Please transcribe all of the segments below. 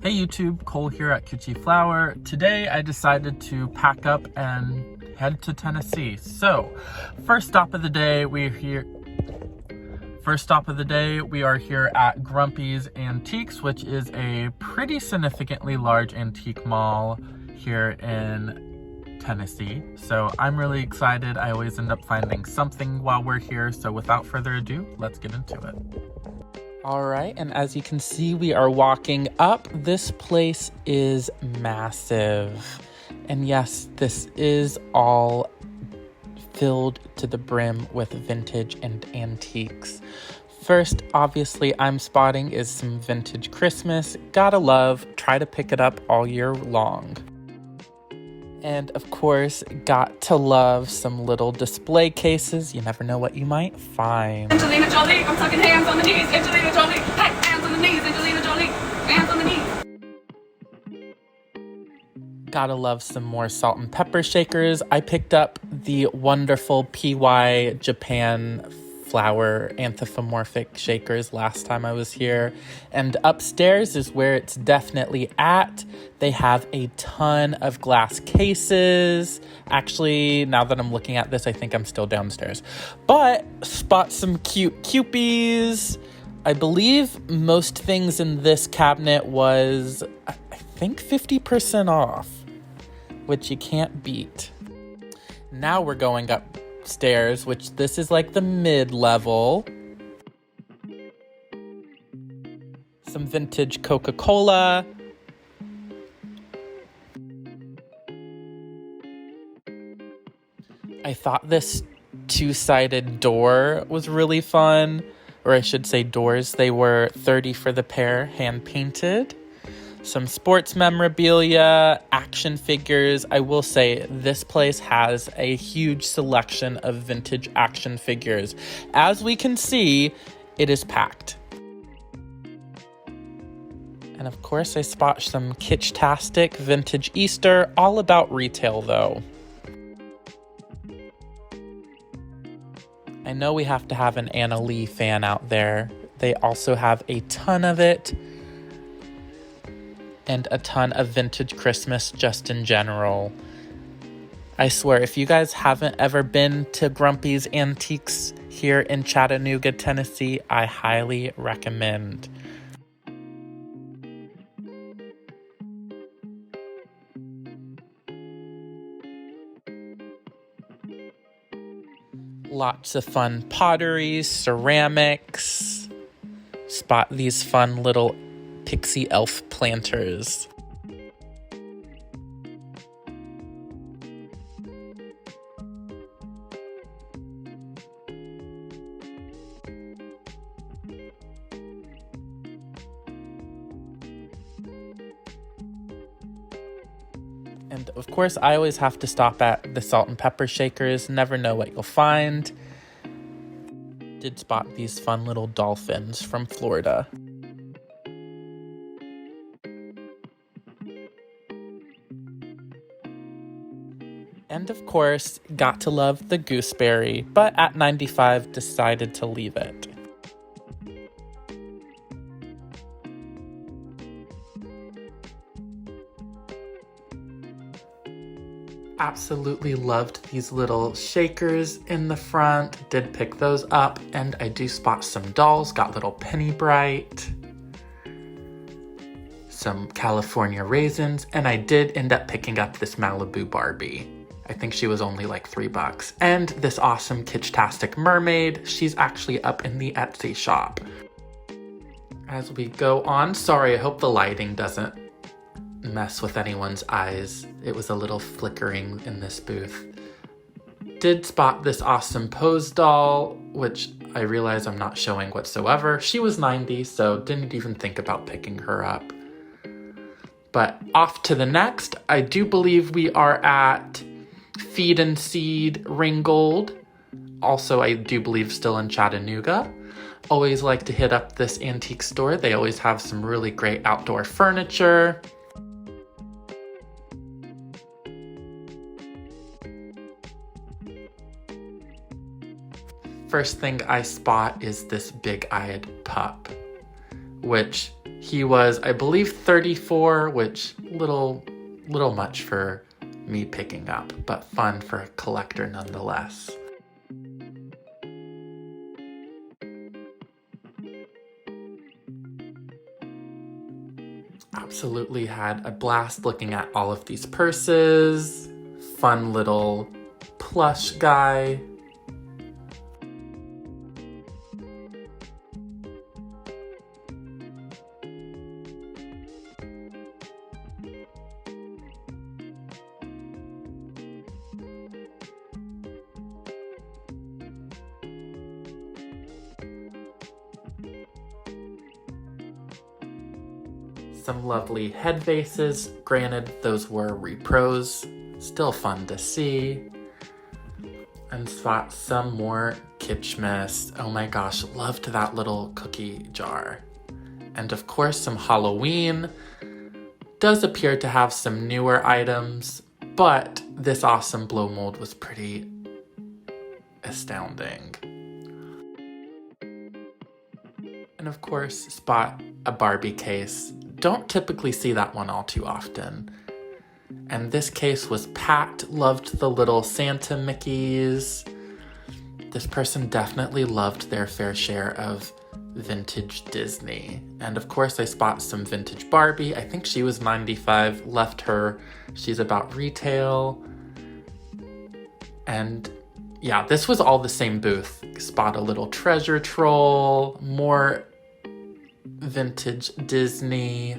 Hey YouTube, Cole here at Kitschy Flower. Today I decided to pack up and head to Tennessee. So, first stop of the day, we are here at Grumpy's Antiques, which is a pretty significantly large antique mall here in Tennessee. So I'm really excited. I always end up finding something while we're here. So without further ado, let's get into it. All right, and as you can see, we are walking up. This place is massive. And yes, this is all filled to the brim with vintage and antiques. First, obviously, I'm spotting is some vintage Christmas. Gotta love, try to pick it up all year long. And of course, got to love some little display cases. You never know what you might find. Angelina Jolie, I'm talking hands on the knees. Angelina Jolie, hey, hands on the knees. Angelina Jolie, hands on the knees. Gotta love some more salt and pepper shakers. I picked up the wonderful PY Japan flower anthropomorphic shakers last time I was here. And upstairs is where it's definitely at. They have a ton of glass cases. Actually, now that I'm looking at this, I think I'm still downstairs. But spot some cute Kewpies. I believe most things in this cabinet was, I think, 50% off, which you can't beat. Now we're going upstairs, which this is like the mid-level. Some vintage Coca-Cola. I thought this two-sided door was really fun, or I should say doors. They were $30 for the pair, hand-painted. Some sports memorabilia, action figures. I will say this place has a huge selection of vintage action figures. As we can see, it is packed. And of course, I spot some kitsch-tastic vintage Easter, all about retail though. I know we have to have an Anna Lee fan out there. They also have a ton of it. And a ton of vintage Christmas just in general. I swear, if you guys haven't ever been to Grumpy's Antiques here in Chattanooga, Tennessee, I highly recommend. Lots of fun pottery, ceramics. Spot these fun little pixie elf planters. And of course, I always have to stop at the salt and pepper shakers. Never know what you'll find. Did spot these fun little dolphins from Florida. And of course, got to love the gooseberry, but at 95 decided to leave it. Absolutely loved these little shakers in the front. Did pick those up, and I do spot some dolls. Got little Penny Bright, some California raisins, and I did end up picking up this Malibu Barbie. I think she was only like $3. And this awesome kitsch-tastic mermaid. She's actually up in the Etsy shop. As we go on, sorry, I hope the lighting doesn't mess with anyone's eyes. It was a little flickering in this booth. Did spot this awesome pose doll, which I realize I'm not showing whatsoever. She was $90, so didn't even think about picking her up. But off to the next. I do believe we are at Feed and Seed Ringgold. Also, I do believe still in Chattanooga. Always like to hit up this antique store. They always have some really great outdoor furniture. First thing I spot is this big-eyed pup, which He was, I believe, 34, which little much for me picking up, but fun for a collector nonetheless. Absolutely had a blast looking at all of these purses. Fun little plush guy. Some lovely head vases. Granted, those were repros. Still fun to see. And spot some more Kitschmas. Oh my gosh, loved that little cookie jar. And of course, some Halloween. Does appear to have some newer items, but this awesome blow mold was pretty astounding. And of course, spot a Barbie case. Don't typically see that one all too often. And this case was packed. Loved the little Santa Mickeys. This person definitely loved their fair share of vintage Disney. And of course I spot some vintage Barbie. I think she was 95, left her. She's about retail. And yeah, this was all the same booth. Spot a little treasure troll, more vintage Disney.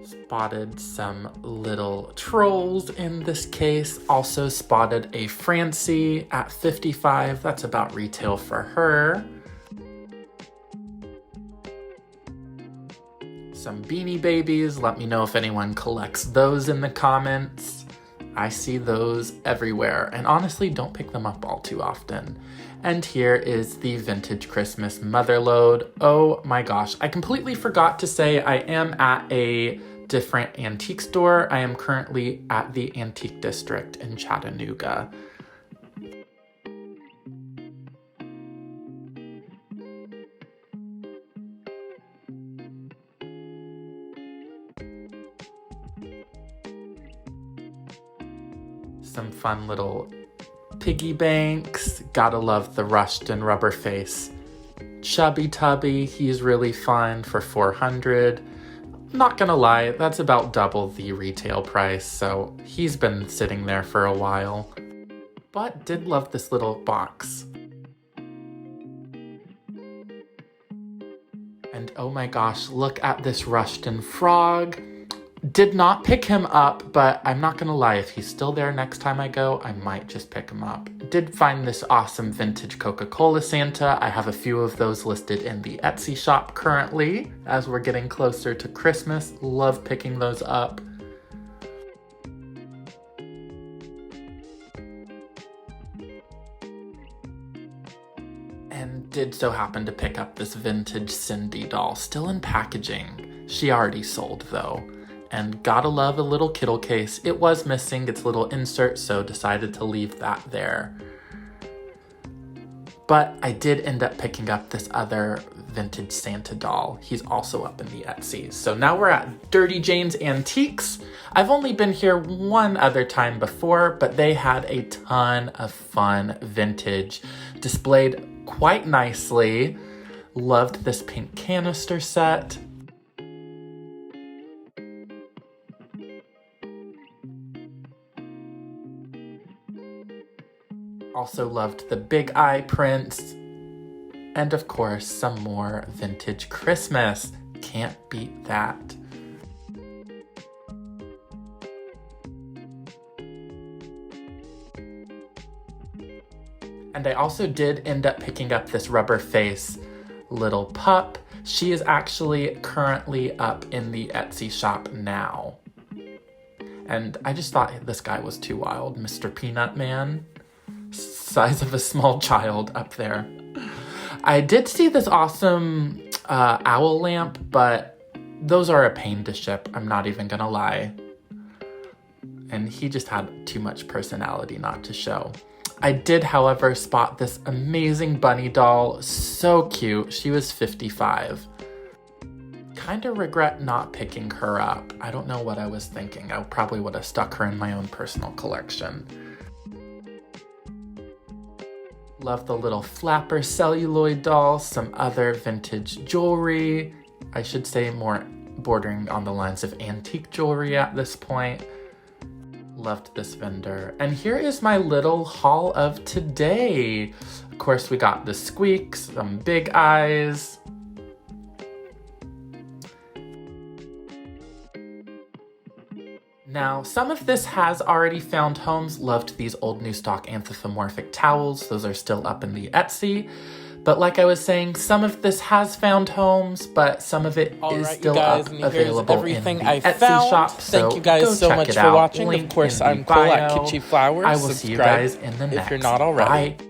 Spotted some little trolls in this case. Also spotted a Francie at 55. That's about retail for her. Some Beanie Babies. Let me know if anyone collects those in the comments. I see those everywhere and honestly don't pick them up all too often. And here is the vintage Christmas motherlode. Oh my gosh, I completely forgot to say I am at a different antique store. I am currently at the Antique District in Chattanooga. Some fun little piggy banks. Gotta love the Rushton rubber face Chubby Tubby. He's really fun for $400. Not gonna lie, that's about double the retail price, so he's been sitting there for a while. But did love this little box. And oh my gosh, look at this Rushton frog. Did not pick him up, but I'm not gonna lie, if he's still there next time I go, I might just pick him up. Did find this awesome vintage Coca-Cola Santa. I have a few of those listed in the Etsy shop currently. As we're getting closer to Christmas, love picking those up. And did so happen to pick up this vintage Cindy doll, still in packaging. She already sold though. And gotta love a little Kittle case. It was missing its little insert, so decided to leave that there. But I did end up picking up this other vintage Santa doll. He's also up in the Etsy. So now we're at Dirty Jane's Antiques. I've only been here one other time before, but they had a ton of fun vintage displayed quite nicely. Loved this pink canister set. Also loved the big eye prints. And of course, some more vintage Christmas. Can't beat that. And I also did end up picking up this rubber face little pup. She is actually currently up in the Etsy shop now. And I just thought this guy was too wild. Mr. Peanut Man. Size of a small child up there. I did see this awesome owl lamp, but those are a pain to ship. I'm not even gonna lie. And he just had too much personality not to show. I did, however, spot this amazing bunny doll. So cute. She was $55. Kind of regret not picking her up. I don't know what I was thinking. I probably would have stuck her in my own personal collection. Love the little flapper celluloid doll, some other vintage jewelry. I should say more bordering on the lines of antique jewelry at this point. Loved this vendor. And here is my little haul of today. Of course, we got the squeaks, some big eyes. Now, some of this has already found homes. Loved these old new stock anthropomorphic towels. Those are still up in the Etsy. But like I was saying, some of this has found homes, but some of it is still up available in the Etsy shop. Thank you guys so much for watching. Of course, I'm cool at Kitschy Flowers. I will see you guys in the next. If you're not already. Bye.